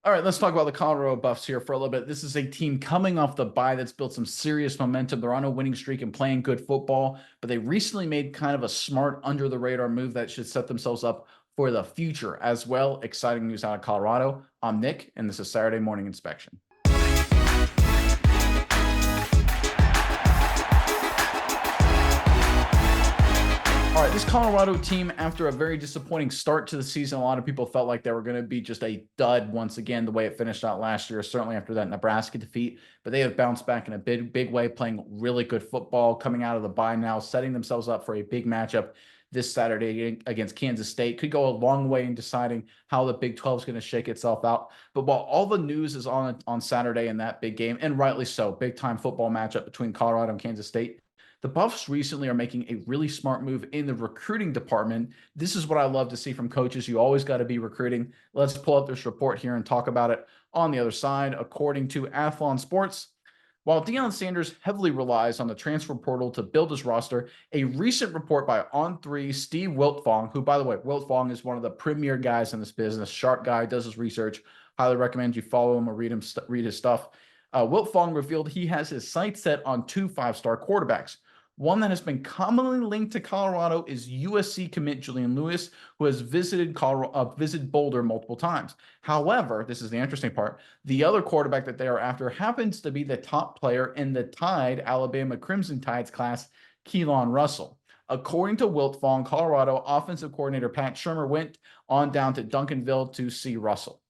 All right, let's talk about the Colorado Buffs here for a little bit. This is a team coming off the bye that's built some serious momentum. They're on a winning streak and playing good football, but they recently made kind of a smart under the radar move that should set themselves up for the future as well. Exciting news out of Colorado. I'm Nick, and this is Saturday Morning Inspection. All right, this Colorado team, after a very disappointing start to the season, a lot of people felt like they were going to be just a dud once again, the way it finished out last year, certainly after that Nebraska defeat. But they have bounced back in a big way, playing really good football, coming out of the bye now, setting themselves up for a big matchup this Saturday against Kansas State. Could go a long way in deciding how the Big 12 is going to shake itself out. But while all the news is on Saturday in that big game, and rightly so, big-time football matchup between Colorado and Kansas State, the Buffs recently are making a really smart move in the recruiting department. This is what I love to see from coaches. You always got to be recruiting. Let's pull up this report here and talk about it on the other side. According to Athlon Sports, while Deion Sanders heavily relies on the transfer portal to build his roster, a recent report by On3 Steve Wiltfong, who, by the way, Wiltfong is one of the premier guys in this business, sharp guy, does his research. Highly recommend you follow him or read his stuff. Wiltfong revealed he has his sights set on two five-star quarterbacks. One that has been commonly linked to Colorado is USC commit Julian Lewis, who has visited Boulder multiple times. However, this is the interesting part, the other quarterback that they are after happens to be the top player in the Tide Alabama Crimson Tides class, Keelan Russell. According to Wiltfong, Colorado offensive coordinator Pat Shurmur went on down to Duncanville to see Russell.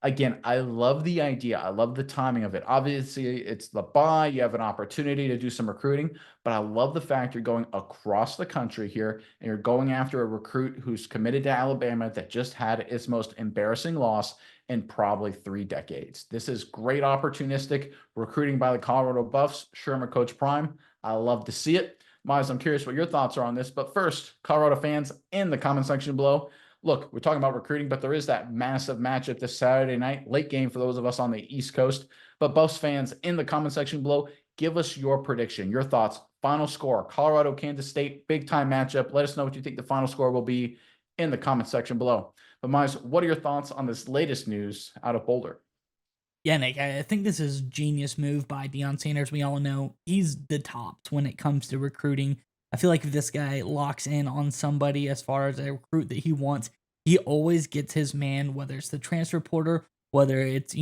Again, I love the idea. I love the timing of it. Obviously, it's the bye. You have an opportunity to do some recruiting, but I love the fact you're going across the country here and you're going after a recruit who's committed to Alabama that just had its most embarrassing loss in probably 3 decades. This is great opportunistic recruiting by the Colorado Buffs. Sherman Coach Prime. I love to see it. Miles, I'm curious what your thoughts are on this, but first, Colorado fans in the comment section below, look, we're talking about recruiting, but there is that massive matchup this Saturday night, late game for those of us on the East Coast. But Buffs fans in the comment section below, give us your prediction, your thoughts, final score, Colorado, Kansas State, big time matchup. Let us know what you think the final score will be in the comment section below. But Miles, what are your thoughts on this latest news out of Boulder? Yeah, Nick, I think this is a genius move by Deion Sanders. We all know he's the tops when it comes to recruiting. I feel like if this guy locks in on somebody as far as a recruit that he wants, he always gets his man, whether it's the transfer porter, whether it's,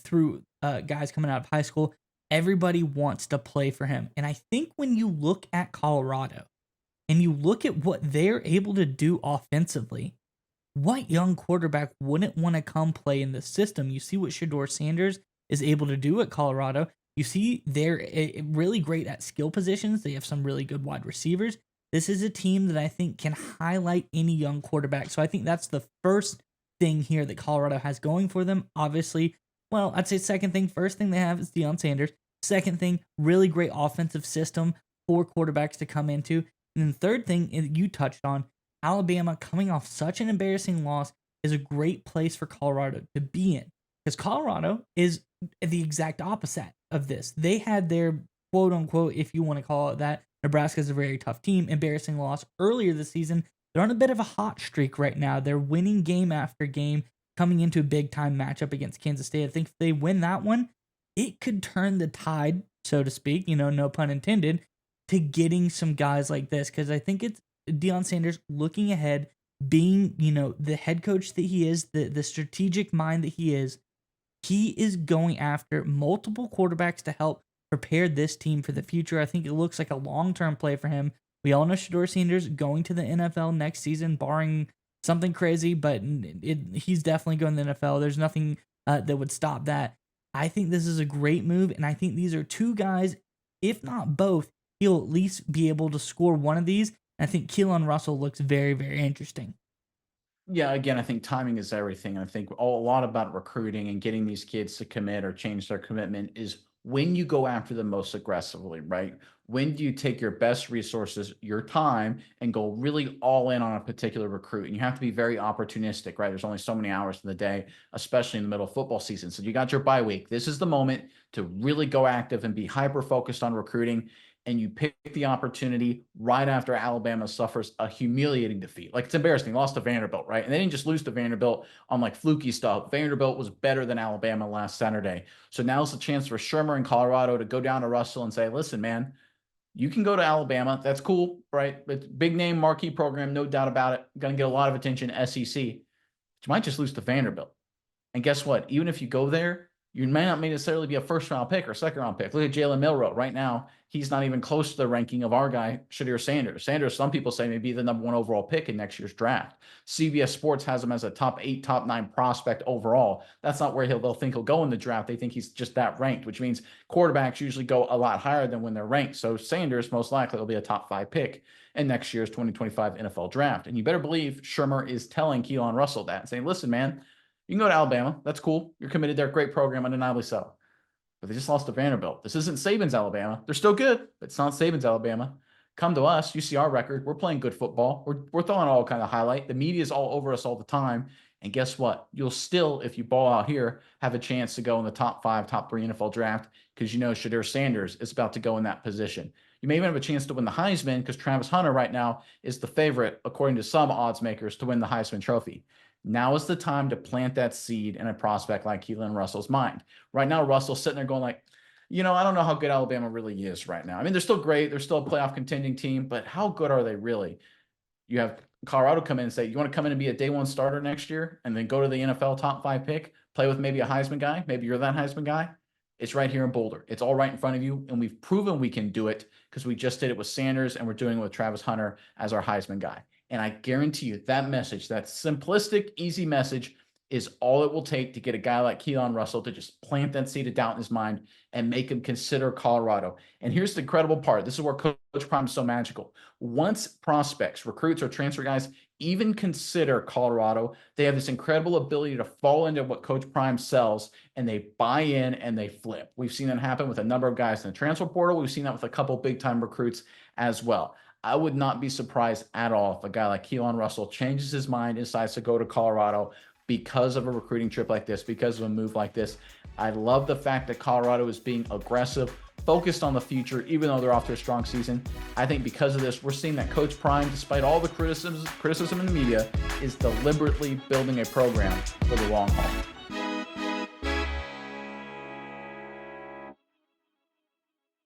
through guys coming out of high school. Everybody wants to play for him. And I think when you look at Colorado and you look at what they're able to do offensively, what young quarterback wouldn't want to come play in the system? You see what Shedeur Sanders is able to do at Colorado. You see they're really great at skill positions. They have some really good wide receivers. This is a team that I think can highlight any young quarterback. So I think that's the first thing here that Colorado has going for them. Obviously, well, I'd say second thing. First thing they have is Deion Sanders. Second thing, really great offensive system for quarterbacks to come into. And then third thing you touched on, Alabama coming off such an embarrassing loss is a great place for Colorado to be in, because Colorado is the exact opposite of this. They had their quote unquote, if you want to call it that, Nebraska's a very tough team, embarrassing loss earlier this season. They're on a bit of a hot streak right now. They're winning game after game, coming into a big time matchup against Kansas State. I think if they win that one, it could turn the tide, so to speak, no pun intended, to getting some guys like this, because I think it's Deion Sanders looking ahead, being, the head coach that he is, the strategic mind that he is going after multiple quarterbacks to help prepare this team for the future. I think it looks like a long-term play for him. We all know Shedeur Sanders going to the NFL next season, barring something crazy, but he's definitely going to the NFL. There's nothing that would stop that. I think this is a great move, and I think these are two guys, if not both, he'll at least be able to score one of these. I think Keelan Russell looks very, very interesting. Yeah, again, I think timing is everything. I think a lot about recruiting and getting these kids to commit or change their commitment is when you go after them most aggressively, right? When do you take your best resources, your time, and go really all in on a particular recruit? And you have to be very opportunistic, right? There's only so many hours in the day, especially in the middle of football season. So you got your bye week. This is the moment to really go active and be hyper focused on recruiting. and you pick the opportunity right after Alabama suffers a humiliating defeat. Like, it's embarrassing. They lost to Vanderbilt, right? And they didn't just lose to Vanderbilt on like fluky stuff. Vanderbilt was better than Alabama last Saturday. So now's the chance for Shermer in Colorado to go down to Russell and say, listen, man, you can go to Alabama. That's cool, right? It's big name marquee program, no doubt about it. Going to get a lot of attention, SEC. But you might just lose to Vanderbilt. And guess what? Even if you go there, you may not necessarily be a first-round pick or second-round pick. Look at Jalen Milroe. Right now, he's not even close to the ranking of our guy, Shadir Sanders. Sanders, some people say, may be the number 1 overall pick in next year's draft. CBS Sports has him as a top 8, top 9 prospect overall. That's not where they'll think he'll go in the draft. They think he's just that ranked, which means quarterbacks usually go a lot higher than when they're ranked. So Sanders most likely will be a top 5 pick in next year's 2025 NFL draft. And you better believe Shermer is telling Keelan Russell that and saying, listen, man, you can go to Alabama. That's cool. You're committed there. Great program, undeniably so. But they just lost to Vanderbilt. This isn't Saban's Alabama. They're still good, but it's not Saban's Alabama. Come to us. You see our record. We're playing good football. We're throwing all kind of highlight. The media is all over us all the time. And guess what? You'll still, if you ball out here, have a chance to go in the top 5, top 3 NFL draft because you know Shadir Sanders is about to go in that position. You may even have a chance to win the Heisman because Travis Hunter right now is the favorite, according to some odds makers, to win the Heisman Trophy. Now is the time to plant that seed in a prospect like Keelan Russell's mind. Right now, Russell's sitting there going like, I don't know how good Alabama really is right now. I mean, they're still great. They're still a playoff contending team, but how good are they really? You have Colorado come in and say, you want to come in and be a day 1 starter next year and then go to the NFL top 5 pick, play with maybe a Heisman guy. Maybe you're that Heisman guy. It's right here in Boulder. It's all right in front of you. And we've proven we can do it because we just did it with Sanders and we're doing it with Travis Hunter as our Heisman guy. And I guarantee you that message, that simplistic, easy message, is all it will take to get a guy like Keelan Russell to just plant that seed of doubt in his mind and make him consider Colorado. And here's the incredible part. This is where Coach Prime is so magical. Once prospects, recruits, or transfer guys even consider Colorado, they have this incredible ability to fall into what Coach Prime sells, and they buy in and they flip. We've seen that happen with a number of guys in the transfer portal. We've seen that with a couple big-time recruits as well. I would not be surprised at all if a guy like Keelan Russell changes his mind and decides to go to Colorado because of a recruiting trip like this, because of a move like this. I love the fact that Colorado is being aggressive, focused on the future, even though they're off to a strong season. I think because of this, we're seeing that Coach Prime, despite all the criticism in the media, is deliberately building a program for the long haul.